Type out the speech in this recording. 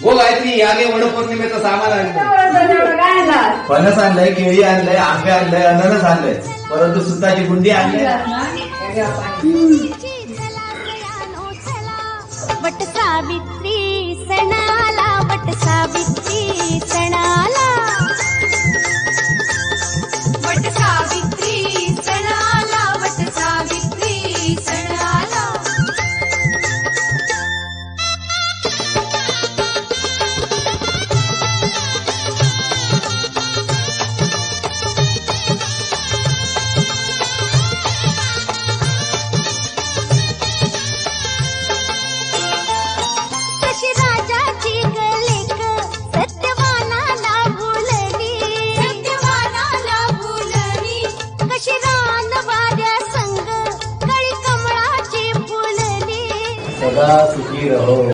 हो गायत्री आले वडपौर्णिमेचं सामान आणलं. फणस आणलंय, केळी आणलंय, आंबे आणलंय, अननस आणलंय, परंतु सुताची गुंडी आणली. वट सावित्री सणाला, वट सावित्री सणाला, वट सावित्री सणाला, वट सावित्री सणाला. कशी राजाची गलेक सत्यवानाला भुलली, सत्यवानाला भुलली. कशी रान वाऱ्या संग कळी कमळाची फुलली. सदा सुखी रहो.